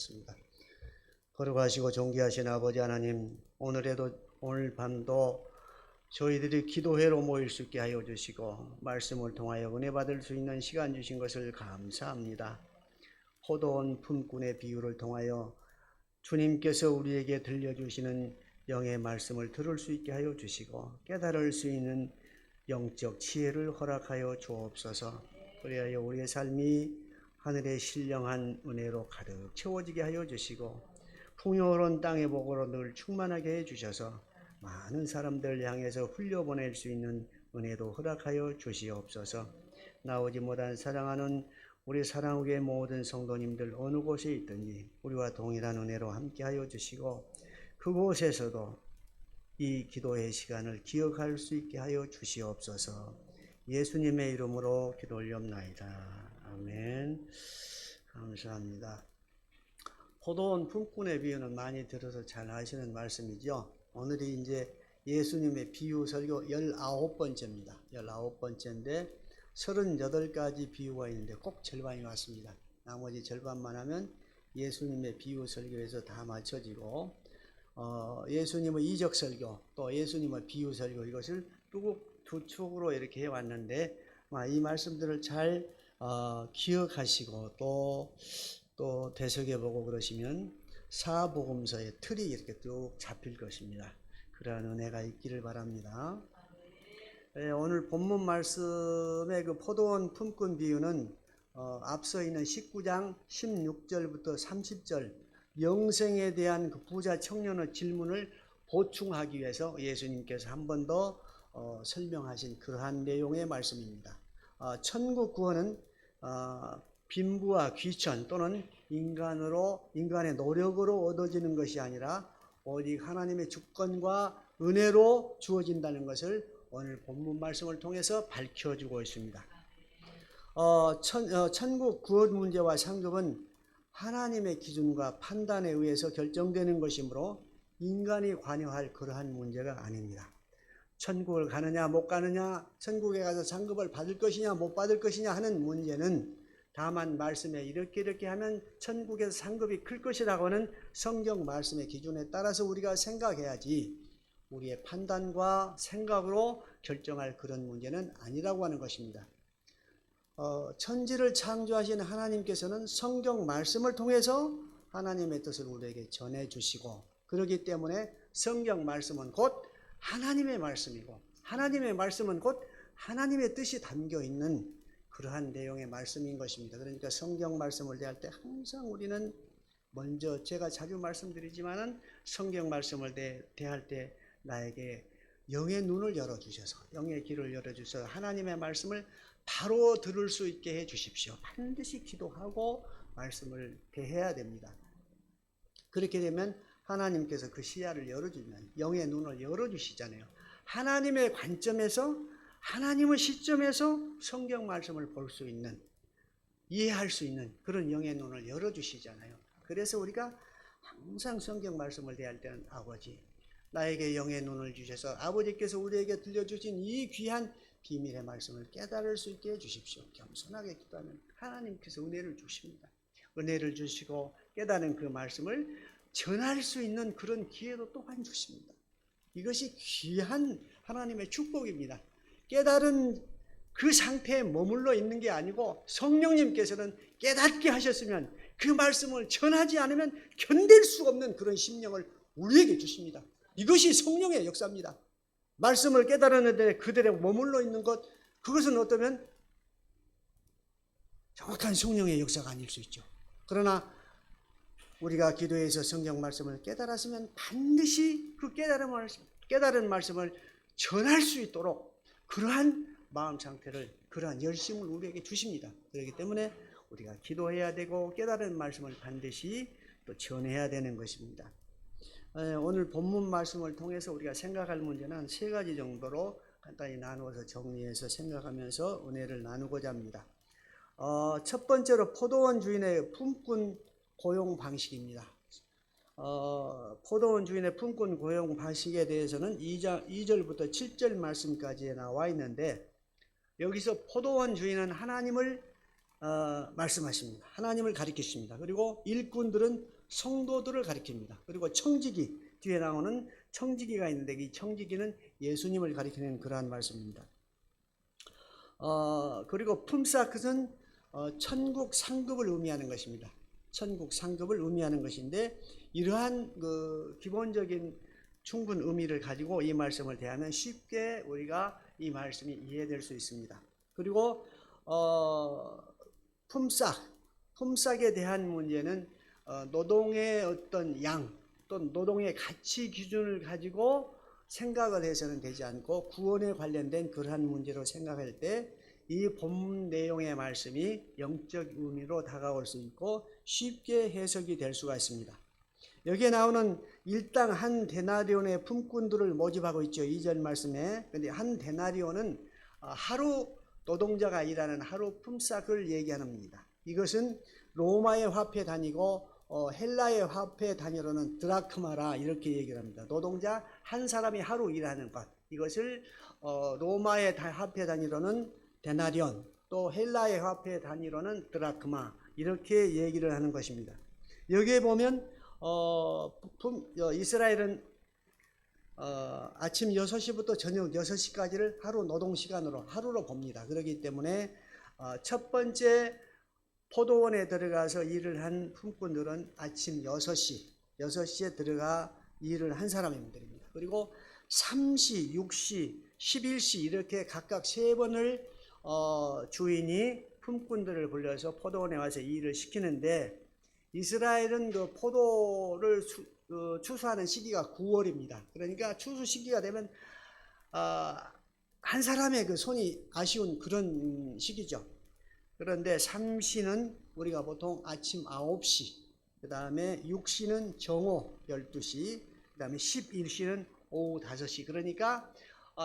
기도하겠습니다. 거룩하시고 존귀하신 아버지 하나님, 오늘 밤도 저희들이 기도회로 모일 수 있게 하여 주시고 말씀을 통하여 은혜 받을 수 있는 시간 주신 것을 감사합니다. 포도원 품꾼의 비유를 통하여 주님께서 우리에게 들려주시는 영의 말씀을 들을 수 있게 하여 주시고 깨달을 수 있는 영적 지혜를 허락하여 주옵소서. 그리하여 우리의 삶이 하늘의 신령한 은혜로 가득 채워지게 하여 주시고 풍요로운 땅의 복으로 늘 충만하게 해주셔서 많은 사람들을 향해서 흘려보낼 수 있는 은혜도 허락하여 주시옵소서. 나오지 못한 사랑하는 우리 사랑후의 모든 성도님들 어느 곳에 있든지 우리와 동일한 은혜로 함께하여 주시고 그곳에서도 이 기도의 시간을 기억할 수 있게 하여 주시옵소서. 예수님의 이름으로 기도 올렵나이다. 아멘. 감사합니다. 포도원 품꾼의 비유는 많이 들어서 잘 아시는 말씀이죠. 오늘이 이제 예수님의 비유 설교 19번째입니다. 19번째인데 38가지 비유가 있는데 꼭 절반이 왔습니다. 나머지 절반만 하면 예수님의 비유 설교에서 다 맞춰지고 예수님의 이적 설교 또 예수님의 비유 설교 이것을 두 축으로 이렇게 해왔는데 이 말씀들을 잘 기억하시고 또 되새겨보고 그러시면 사복음서의 틀이 이렇게 쭉 잡힐 것입니다. 그러한 은혜가 있기를 바랍니다. 오늘 본문 말씀의 그 포도원 품꾼 비유는 앞서 있는 19장 16절부터 30절 영생에 대한 그 부자 청년의 질문을 보충하기 위해서 예수님께서 한 번 더 설명하신 그러한 내용의 말씀입니다. 천국 구원은 빈부와 귀천 또는 인간의 노력으로 얻어지는 것이 아니라 오직 하나님의 주권과 은혜로 주어진다는 것을 오늘 본문 말씀을 통해서 밝혀주고 있습니다. 천국 구원 문제와 상급은 하나님의 기준과 판단에 의해서 결정되는 것이므로 인간이 관여할 그러한 문제가 아닙니다. 천국을 가느냐 못 가느냐, 천국에 가서 상급을 받을 것이냐 못 받을 것이냐 하는 문제는 다만 말씀에 이렇게 하면 천국에서 상급이 클 것이라고 하는 성경 말씀의 기준에 따라서 우리가 생각해야지 우리의 판단과 생각으로 결정할 그런 문제는 아니라고 하는 것입니다. 천지를 창조하신 하나님께서는 성경 말씀을 통해서 하나님의 뜻을 우리에게 전해주시고 그렇기 때문에 성경 말씀은 곧 하나님의 말씀이고 하나님의 말씀은 곧 하나님의 뜻이 담겨있는 그러한 내용의 말씀인 것입니다. 그러니까 성경 말씀을 대할 때 항상 우리는 먼저 제가 자주 말씀드리지만은 성경 말씀을 대할 때 나에게 영의 눈을 열어주셔서 영의 길을 열어주셔서 하나님의 말씀을 바로 들을 수 있게 해주십시오. 반드시 기도하고 말씀을 대해야 됩니다. 그렇게 되면 하나님께서 그 시야를 열어주면 영의 눈을 열어주시잖아요. 하나님의 관점에서 하나님의 시점에서 성경 말씀을 볼 수 있는 이해할 수 있는 그런 영의 눈을 열어주시잖아요. 그래서 우리가 항상 성경 말씀을 대할 때는 아버지 나에게 영의 눈을 주셔서 아버지께서 우리에게 들려주신 이 귀한 비밀의 말씀을 깨달을 수 있게 해주십시오. 겸손하게 기도하면 하나님께서 은혜를 주십니다. 은혜를 주시고 깨달은 그 말씀을 전할 수 있는 그런 기회도 또한 주십니다. 이것이 귀한 하나님의 축복입니다. 깨달은 그 상태에 머물러 있는 게 아니고 성령님께서는 깨닫게 하셨으면 그 말씀을 전하지 않으면 견딜 수 없는 그런 심령을 우리에게 주십니다. 이것이 성령의 역사입니다. 말씀을 깨달았는데 그대로 머물러 있는 것 그것은 어쩌면 정확한 성령의 역사가 아닐 수 있죠. 그러나 우리가 기도해서 성경 말씀을 깨달았으면 반드시 그 깨달은 말씀을 전할 수 있도록 그러한 마음 상태를 그러한 열심을 우리에게 주십니다. 그렇기 때문에 우리가 기도해야 되고 깨달은 말씀을 반드시 또 전해야 되는 것입니다. 오늘 본문 말씀을 통해서 우리가 생각할 문제는 세 가지 정도로 간단히 나누어서 정리해서 생각하면서 은혜를 나누고자 합니다. 첫 번째로 포도원 주인의 품꾼 고용 방식입니다. 포도원 주인의 품꾼 고용 방식에 대해서는 2절부터 7절 말씀까지 나와 있는데 여기서 포도원 주인은 하나님을 말씀하십니다. 하나님을 가리키십니다. 그리고 일꾼들은 성도들을 가리킵니다. 그리고 청지기, 뒤에 나오는 청지기가 있는데 이 청지기는 예수님을 가리키는 그러한 말씀입니다. 그리고 품삯은 천국 상급을 의미하는 것입니다. 천국 상급을 의미하는 것인데 이러한 그 기본적인 충분 의미를 가지고 이 말씀을 대하면 쉽게 우리가 이 말씀이 이해될 수 있습니다. 그리고 품삯에 대한 문제는 노동의 어떤 양 또는 노동의 가치 기준을 가지고 생각을 해서는 되지 않고 구원에 관련된 그러한 문제로 생각할 때 이 본 내용의 말씀이 영적 의미로 다가올 수 있고 쉽게 해석이 될 수가 있습니다. 여기에 나오는 일당 한 데나리온의 품꾼들을 모집하고 있죠. 2절 말씀에. 근데 한 데나리온은 하루 노동자가 일하는 하루 품삯을 얘기합니다. 이것은 로마의 화폐 단위고 헬라의 화폐 단위로는 드라크마라 이렇게 얘기를 합니다. 노동자 한 사람이 하루 일하는 것. 이것을 로마의 화폐 단위로는 데나리온, 또 헬라의 화폐 단위로는 드라크마 이렇게 얘기를 하는 것입니다. 여기에 보면 이스라엘은 아침 6시부터 저녁 6시까지를 하루 노동시간으로 하루로 봅니다. 그렇기 때문에 첫 번째 포도원에 들어가서 일을 한 품꾼들은 아침 6시에 들어가 일을 한 사람입니다. 그리고 3시, 6시, 11시 이렇게 각각 3번을 주인이 품꾼들을 불러서 포도원에 와서 일을 시키는데 이스라엘은 그 포도를 추수하는 시기가 9월입니다. 그러니까 추수 시기가 되면 한 사람의 그 손이 아쉬운 그런 시기죠. 그런데 3시는 우리가 보통 아침 9시, 그 다음에 6시는 정오 12시, 그 다음에 11시는 오후 5시. 그러니까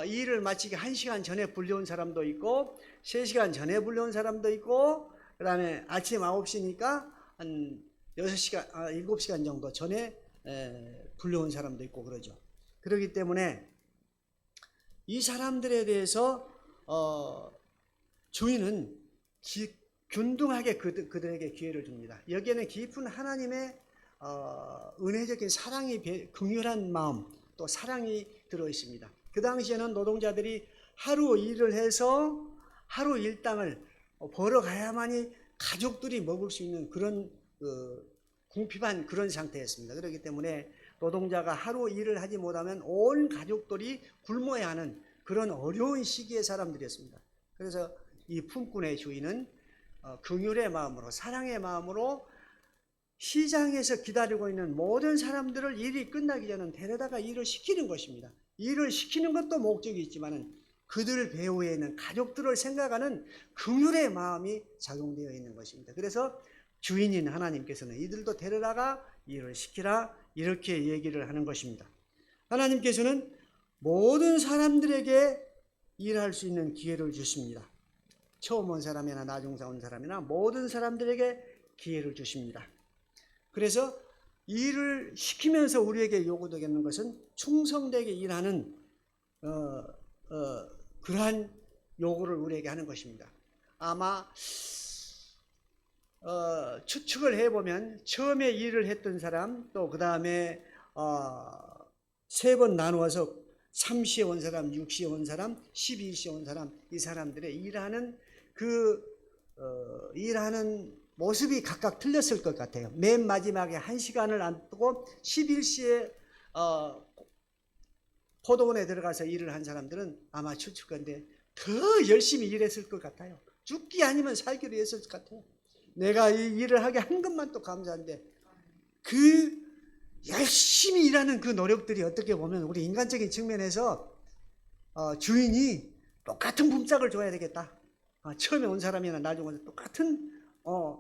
이 일을 마치기 1시간 전에 불려온 사람도 있고 3시간 전에 불려온 사람도 있고 그 다음에 아침 9시니까 한 6시간, 7시간 정도 전에 불려온 사람도 있고 그러죠. 그렇기 때문에 이 사람들에 대해서 주인은 균등하게 그들에게 기회를 줍니다. 여기에는 깊은 하나님의 은혜적인 사랑이 긍휼한 마음 또 사랑이 들어 있습니다. 그 당시에는 노동자들이 하루 일을 해서 하루 일당을 벌어가야만이 가족들이 먹을 수 있는 그런 궁핍한 그런 상태였습니다. 그렇기 때문에 노동자가 하루 일을 하지 못하면 온 가족들이 굶어야 하는 그런 어려운 시기의 사람들이었습니다. 그래서 이 품꾼의 주인은 긍휼의 마음으로 사랑의 마음으로 시장에서 기다리고 있는 모든 사람들을 일이 끝나기 전에 데려다가 일을 시키는 것입니다. 일을 시키는 것도 목적이 있지만 그들 배후에 있는 가족들을 생각하는 긍휼의 마음이 작용되어 있는 것입니다. 그래서 주인인 하나님께서는 이들도 데려다가 일을 시키라 이렇게 얘기를 하는 것입니다. 하나님께서는 모든 사람들에게 일할 수 있는 기회를 주십니다. 처음 온 사람이나 나중에 온 사람이나 모든 사람들에게 기회를 주십니다. 그래서 일을 시키면서 우리에게 요구되는 것은 충성되게 일하는 그러한 요구를 우리에게 하는 것입니다. 아마 추측을 해보면 처음에 일을 했던 사람 또 그 다음에 3번 나누어서 3시에 온 사람, 6시에 온 사람, 12시에 온 사람 이 사람들의 일하는 모습이 각각 틀렸을 것 같아요. 맨 마지막에 1시간을 안 두고 11시에 포도원에 들어가서 일을 한 사람들은 아마 추측건데 더 열심히 일했을 것 같아요. 죽기 아니면 살기로 했을 것 같아요. 내가 이 일을 하게 한 것만 또 감사한데 그 열심히 일하는 그 노력들이 어떻게 보면 우리 인간적인 측면에서 주인이 똑같은 품삯을 줘야 되겠다. 처음에 온 사람이나 나중에 온 똑같은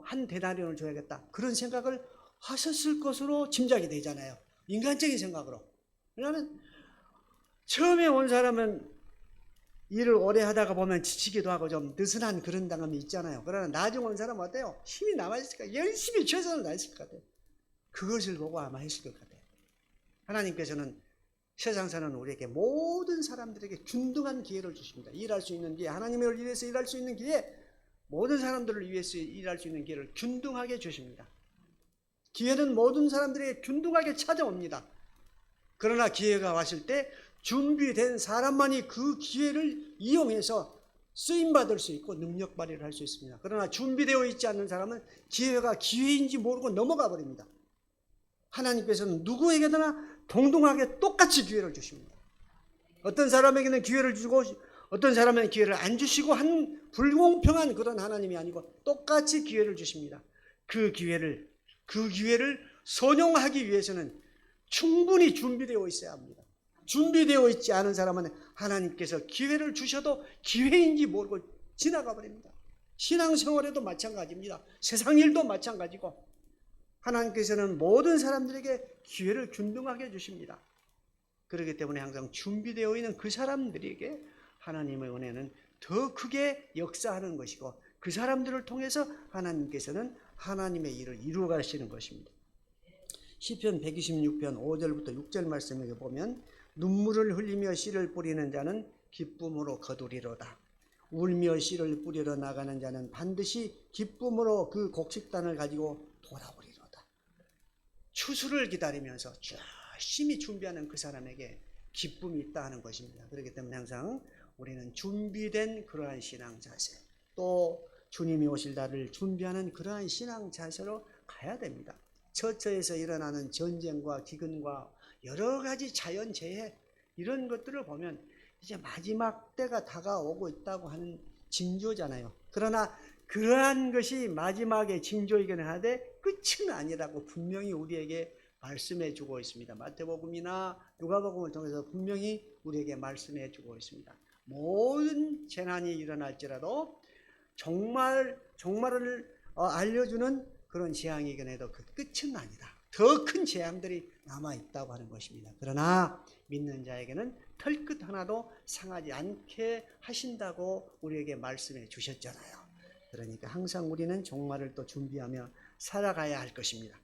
한 데나리온을 줘야겠다. 그런 생각을 하셨을 것으로 짐작이 되잖아요. 인간적인 생각으로. 왜냐하면 처음에 온 사람은 일을 오래 하다가 보면 지치기도 하고 좀 느슨한 그런 당함이 있잖아요. 그러나 나중에 온 사람은 어때요? 힘이 남아있을까? 열심히 최선을 다했을 것 같아요. 그것을 보고 아마 했을 것 같아요. 하나님께서는 세상사는 우리에게 모든 사람들에게 균등한 기회를 주십니다. 일할 수 있는 기회, 하나님을 위해서 일할 수 있는 기회 모든 사람들을 위해서 일할 수 있는 기회를 균등하게 주십니다. 기회는 모든 사람들에게 균등하게 찾아옵니다. 그러나 기회가 왔을 때 준비된 사람만이 그 기회를 이용해서 쓰임받을 수 있고 능력 발휘를 할 수 있습니다. 그러나 준비되어 있지 않는 사람은 기회가 기회인지 모르고 넘어가 버립니다. 하나님께서는 누구에게나 동등하게 똑같이 기회를 주십니다. 어떤 사람에게는 기회를 주고 어떤 사람에게는 기회를 안 주시고 한 불공평한 그런 하나님이 아니고 똑같이 기회를 주십니다. 그 기회를 선용하기 위해서는 충분히 준비되어 있어야 합니다. 준비되어 있지 않은 사람은 하나님께서 기회를 주셔도 기회인지 모르고 지나가 버립니다. 신앙생활에도 마찬가지입니다. 세상 일도 마찬가지고 하나님께서는 모든 사람들에게 기회를 균등하게 주십니다. 그렇기 때문에 항상 준비되어 있는 그 사람들에게 하나님의 은혜는 더 크게 역사하는 것이고 그 사람들을 통해서 하나님께서는 하나님의 일을 이루어 가시는 것입니다. 시편 126편 5절부터 6절 말씀에 보면 눈물을 흘리며 씨를 뿌리는 자는 기쁨으로 거두리로다. 울며 씨를 뿌리러 나가는 자는 반드시 기쁨으로 그 곡식단을 가지고 돌아오리로다. 추수를 기다리면서 열심히 준비하는 그 사람에게 기쁨이 있다 하는 것입니다. 그렇기 때문에 항상 우리는 준비된 그러한 신앙 자세, 또 주님이 오실 날을 준비하는 그러한 신앙 자세로 가야 됩니다. 처처에서 일어나는 전쟁과 기근과 여러 가지 자연재해 이런 것들을 보면 이제 마지막 때가 다가오고 있다고 하는 징조잖아요. 그러나 그러한 것이 마지막의 징조이긴 하되 끝은 아니라고 분명히 우리에게 말씀해 주고 있습니다. 마태복음이나 누가복음을 통해서 분명히 우리에게 말씀해 주고 있습니다. 모든 재난이 일어날지라도 정말을 알려주는 그런 재앙이긴 해도 그 끝은 아니다. 더 큰 재앙들이 남아있다고 하는 것입니다. 그러나 믿는 자에게는 털끝 하나도 상하지 않게 하신다고 우리에게 말씀해 주셨잖아요. 그러니까 항상 우리는 종말을 또 준비하며 살아가야 할 것입니다.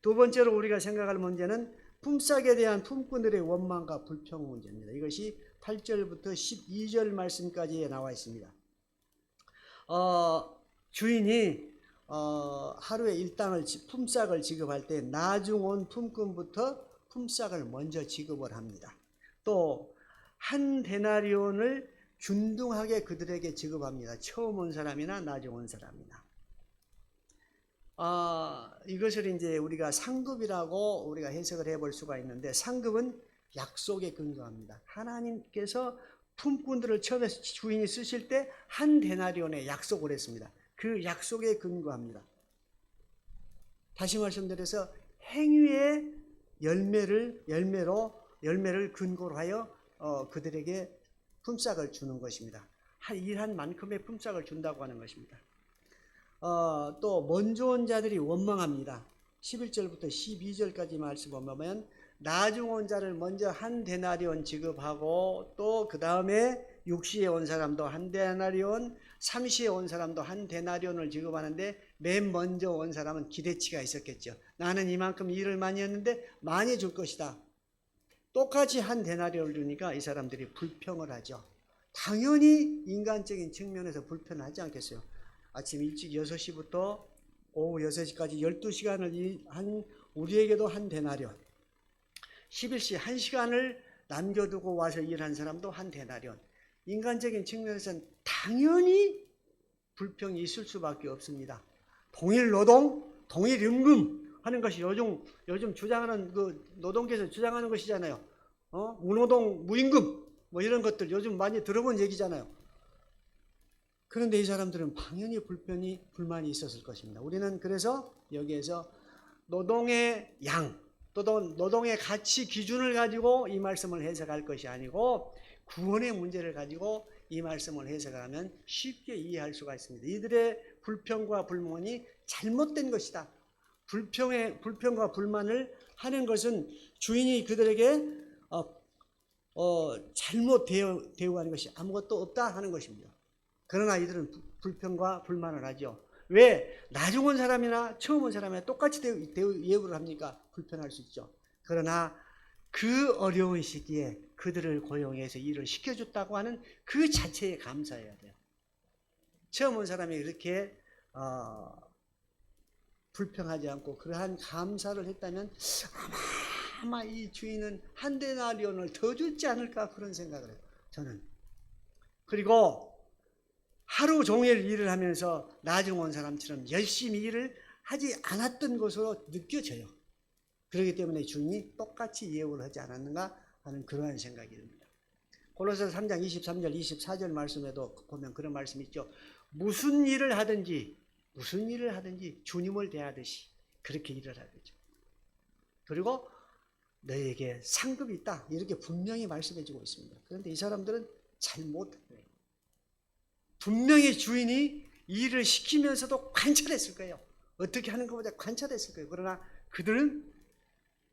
두 번째로 우리가 생각할 문제는 품삯에 대한 품꾼들의 원망과 불평 문제입니다. 이것이 8절부터 12절 말씀까지에 나와 있습니다. 주인이 하루에 일당을 품삯을 지급할 때 나중 온 품꾼부터 품삯을 먼저 지급을 합니다. 또 한 데나리온을 균등하게 그들에게 지급합니다. 처음 온 사람이나 나중 온 사람이나. 이것을 이제 우리가 상급이라고 우리가 해석을 해볼 수가 있는데, 상급은 약속에 근거합니다. 하나님께서 품꾼들을 처음에 주인이 쓰실 때 한 데나리온에 약속을 했습니다. 그 약속에 근거합니다. 다시 말씀드려서 행위의 열매를 근거로 하여 그들에게 품삯을 주는 것입니다. 일한 만큼의 품삯을 준다고 하는 것입니다. 또 먼저 온 자들이 원망합니다. 11절부터 12절까지 말씀 보면 나중 온 자를 먼저 한 데나리온 지급하고 또 그 다음에 6시에 온 사람도 한 데나리온, 3시에 온 사람도 한 데나리온을 지급하는데 맨 먼저 온 사람은 기대치가 있었겠죠. 나는 이만큼 일을 많이 했는데 많이 줄 것이다. 똑같이 한 데나리온을 주니까 이 사람들이 불평을 하죠. 당연히 인간적인 측면에서 불편하지 않겠어요. 아침 일찍 6시부터 오후 6시까지 12시간을 한 우리에게도 한 데나리온, 11시 1시간을 남겨두고 와서 일한 사람도 한 데나리온. 인간적인 측면에서는 당연히 불평이 있을 수밖에 없습니다. 동일 노동, 동일 임금 하는 것이 요즘 주장하는 그 노동계에서 주장하는 것이잖아요. 무노동, 무임금 뭐 이런 것들 요즘 많이 들어본 얘기잖아요. 그런데 이 사람들은 당연히 불만이 있었을 것입니다. 우리는 그래서 여기에서 노동의 양, 또 노동의 가치 기준을 가지고 이 말씀을 해석할 것이 아니고 구원의 문제를 가지고 이 말씀을 해석하면 쉽게 이해할 수가 있습니다. 이들의 불평과 불만이 잘못된 것이다. 불평과 불만을 하는 것은 주인이 그들에게 잘못 대우하는 것이 아무것도 없다 하는 것입니다. 그러나 이들은 불평과 불만을 하죠. 왜? 나중 온 사람이나 처음 온 사람이나 똑같이 예우를 합니까? 불편할 수 있죠. 그러나 그 어려운 시기에 그들을 고용해서 일을 시켜줬다고 하는 그 자체에 감사해야 돼요. 처음 온 사람이 이렇게 불평하지 않고 그러한 감사를 했다면 아마 이 주인은 한 데나리온을 더 주지 않을까 그런 생각을 해요. 저는. 그리고 하루 종일 일을 하면서 나중 온 사람처럼 열심히 일을 하지 않았던 것으로 느껴져요. 그렇기 때문에 주인이 똑같이 예우를 하지 않았는가 하는 그러한 생각이 듭니다. 골로새서 3장 23절 24절 말씀에도 보면 그런 말씀이 있죠. 무슨 일을 하든지 주님을 대하듯이 그렇게 일을 해야 되죠. 그리고 너에게 상급이 있다 이렇게 분명히 말씀해 주고 있습니다. 그런데 이 사람들은 잘 못해요. 분명히 주인이 일을 시키면서도 관찰했을 거예요. 어떻게 하는 것보다 관찰했을 거예요. 그러나 그들은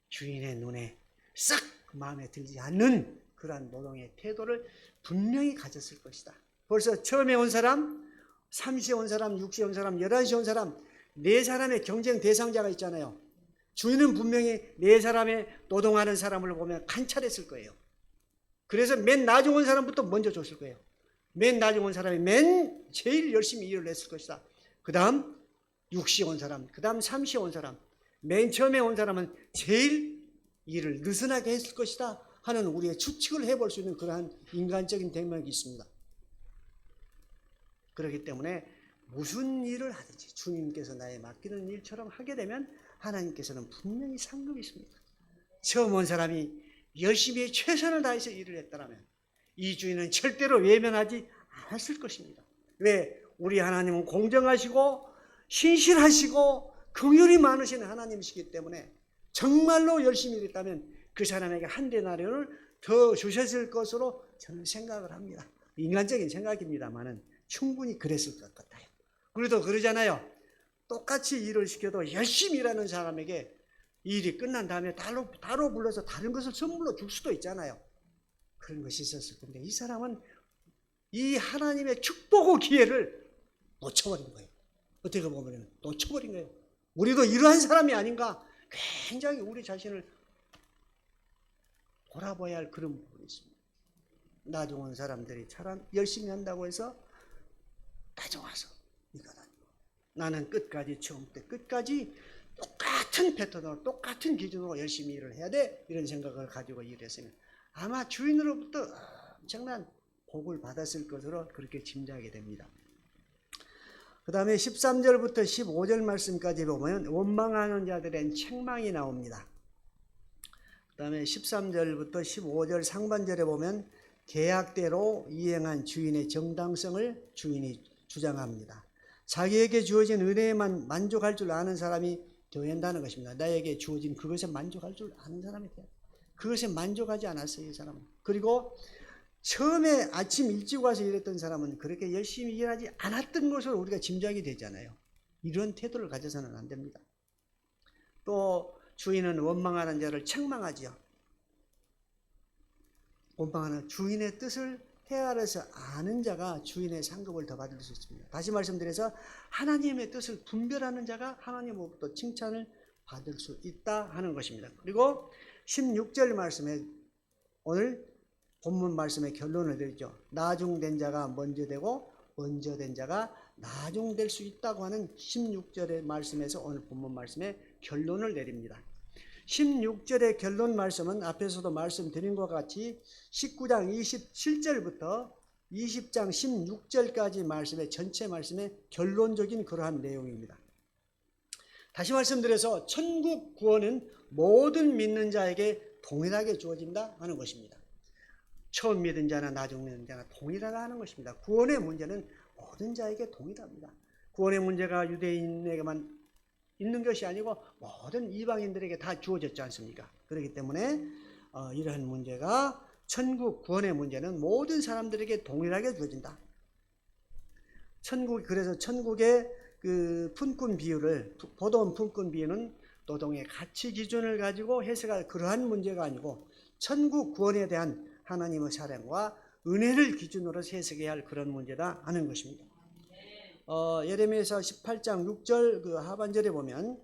주인의 눈에 싹 마음에 들지 않는 그러한 노동의 태도를 분명히 가졌을 것이다. 벌써 처음에 온 사람, 3시에 온 사람, 6시에 온 사람, 11시에 온 사람, 네 사람의 경쟁 대상자가 있잖아요. 주인은 분명히 네 사람의 노동하는 사람을 보면 관찰했을 거예요. 그래서 맨 나중 온 사람부터 먼저 줬을 거예요. 맨 나중 온 사람이 제일 열심히 일을 했을 것이다. 그 다음 6시에 온 사람, 그 다음 3시에 온 사람, 맨 처음에 온 사람은 제일 일을 느슨하게 했을 것이다 하는 우리의 추측을 해볼 수 있는 그러한 인간적인 대목이 있습니다. 그렇기 때문에 무슨 일을 하든지 주님께서 나의 맡기는 일처럼 하게 되면 하나님께서는 분명히 상급이 있습니다. 처음 온 사람이 열심히 최선을 다해서 일을 했다면 이 주인은 절대로 외면하지 않았을 것입니다. 왜? 우리 하나님은 공정하시고 신실하시고 긍휼이 많으신 하나님이시기 때문에 정말로 열심히 일했다면 그 사람에게 한 데나리온을 더 주셨을 것으로 저는 생각을 합니다. 인간적인 생각입니다만은 충분히 그랬을 것 같아요. 그래도 그러잖아요. 똑같이 일을 시켜도 열심히 일하는 사람에게 일이 끝난 다음에 따로 불러서 다른 것을 선물로 줄 수도 있잖아요. 그런 것이 있었을 건데 이 사람은 이 하나님의 축복의 기회를 놓쳐버린 거예요. 어떻게 보면 놓쳐버린 거예요. 우리도 이러한 사람이 아닌가 굉장히 우리 자신을 돌아봐야 할 그런 부분이 있습니다. 나중 온 사람들이 열심히 한다고 해서 나중 와서 이건 아니고 나는 끝까지 처음부터 끝까지 똑같은 패턴으로 똑같은 기준으로 열심히 일을 해야 돼 이런 생각을 가지고 일했으면 아마 주인으로부터 엄청난 복을 받았을 것으로 그렇게 짐작이 됩니다. 그 다음에 13절부터 15절 말씀까지 보면 원망하는 자들의 책망이 나옵니다. 그 다음에 13절부터 15절 상반절에 보면 계약대로 이행한 주인의 정당성을 주인이 주장합니다. 자기에게 주어진 은혜에만 만족할 줄 아는 사람이 되어야 한다는 것입니다. 나에게 주어진 그것에 만족할 줄 아는 사람이 돼요. 그것에 만족하지 않았어요, 이 사람은. 그리고 처음에 아침 일찍 와서 일했던 사람은 그렇게 열심히 일하지 않았던 것으로 우리가 짐작이 되잖아요. 이런 태도를 가져서는 안 됩니다. 또 주인은 원망하는 자를 책망하지요. 원망하는 주인의 뜻을 헤아려서 아는 자가 주인의 상급을 더 받을 수 있습니다. 다시 말씀드려서 하나님의 뜻을 분별하는 자가 하나님으로부터 칭찬을 받을 수 있다 하는 것입니다. 그리고 16절 말씀에 오늘 본문 말씀의 결론을 드리죠. 나중된 자가 먼저 되고 먼저 된 자가 나중될 수 있다고 하는 16절의 말씀에서 오늘 본문 말씀의 결론을 내립니다. 16절의 결론 말씀은 앞에서도 말씀드린 것 같이 19장 27절부터 20장 16절까지 말씀의 전체 말씀의 결론적인 그러한 내용입니다. 다시 말씀드려서 천국 구원은 모든 믿는 자에게 동일하게 주어진다 하는 것입니다. 처음 믿은 자나 나중 믿는 자나 동일하다 하는 것입니다. 구원의 문제는 모든 자에게 동일합니다. 구원의 문제가 유대인에게만 있는 것이 아니고 모든 이방인들에게 다 주어졌지 않습니까? 그렇기 때문에 이러한 문제가 천국 구원의 문제는 모든 사람들에게 동일하게 주어진다. 그래서 천국의 그 품꾼 비유를 보통 품꾼 비유는 노동의 가치 기준을 가지고 해석할 그러한 문제가 아니고 천국 구원에 대한 하나님의 사랑과 은혜를 기준으로 해석해야 할 그런 문제다 하는 것입니다. 예레미야서 18장 6절 그 하반절에 보면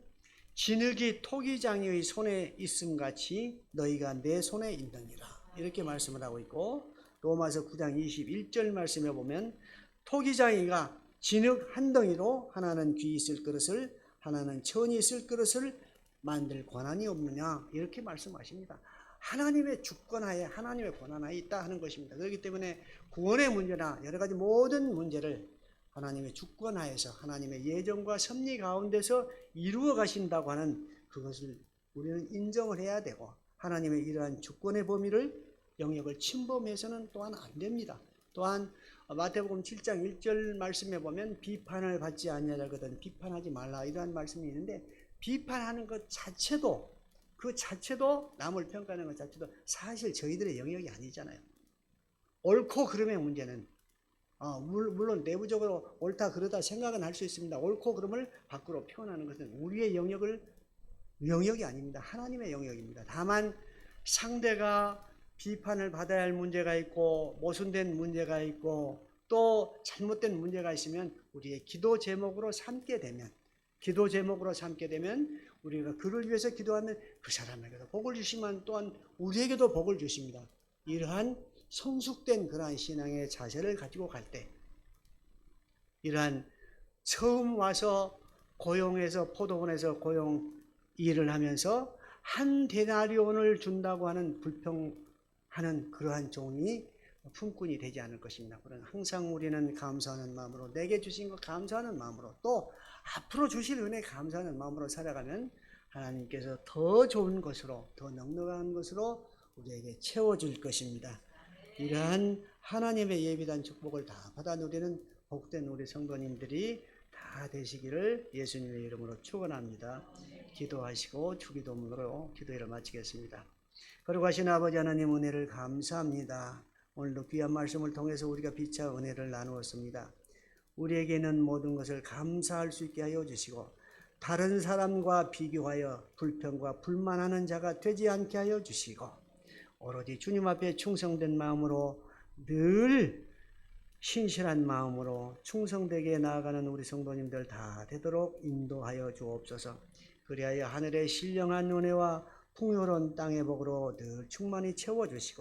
진흙이 토기장이의 손에 있음 같이 너희가 내 손에 있느니라 이렇게 말씀을 하고 있고 로마서 9장 21절 말씀에 보면 토기장이가 진흙 한 덩이로 하나는 귀 있을 그릇을, 하나는 천이 있을 그릇을 만들 권한이 없느냐, 이렇게 말씀하십니다. 하나님의 주권하에, 하나님의 권한하에 있다 하는 것입니다. 그렇기 때문에 구원의 문제나 여러 가지 모든 문제를 하나님의 주권하에서, 하나님의 예정과 섭리 가운데서 이루어 가신다고 하는 그것을 우리는 인정을 해야 되고, 하나님의 이러한 주권의 범위를, 영역을 침범해서는 또한 안 됩니다. 또한 마태복음 7장 1절 말씀에 보면 비판을 받지 아니하거든 비판하지 말라, 이러한 말씀이 있는데, 비판하는 것 자체도, 그 자체도, 남을 평가하는 것 자체도 사실 저희들의 영역이 아니잖아요. 옳고 그름의 문제는 물론 내부적으로 옳다 그러다 생각은 할 수 있습니다. 옳고 그름을 밖으로 표현하는 것은 우리의 영역이 아닙니다. 하나님의 영역입니다. 다만 상대가 비판을 받아야 할 문제가 있고, 모순된 문제가 있고, 또 잘못된 문제가 있으면 우리의 기도 제목으로 삼게 되면, 우리가 그를 위해서 기도하면 그 사람에게도 복을 주시면 또한 우리에게도 복을 주십니다. 이러한 성숙된 그러한 신앙의 자세를 가지고 갈 때, 이러한 처음 와서 고용해서, 포도원에서 고용 일을 하면서 한 데나리온을 준다고 하는 불평하는 그러한 종이 품꾼이 되지 않을 것입니다. 그러나 항상 우리는 감사하는 마음으로, 내게 주신 것 감사하는 마음으로, 또 앞으로 주실 은혜 감사하는 마음으로 살아가면 하나님께서 더 좋은 것으로, 더 넉넉한 것으로 우리에게 채워줄 것입니다. 이러한 하나님의 예비한 축복을 다 받아 누리는 복된 우리 성도님들이 다 되시기를 예수님의 이름으로 축원합니다. 기도하시고 주기도문으로 기도회를 마치겠습니다. 거룩하신 아버지 하나님, 은혜를 감사합니다. 오늘도 귀한 말씀을 통해서 우리가 피차 은혜를 나누었습니다. 우리에게 있는 모든 것을 감사할 수 있게 하여 주시고, 다른 사람과 비교하여 불평과 불만하는 자가 되지 않게 하여 주시고, 오로지 주님 앞에 충성된 마음으로, 늘 신실한 마음으로 충성되게 나아가는 우리 성도님들 다 되도록 인도하여 주옵소서. 그리하여 하늘의 신령한 은혜와 풍요로운 땅의 복으로 늘 충만히 채워주시고,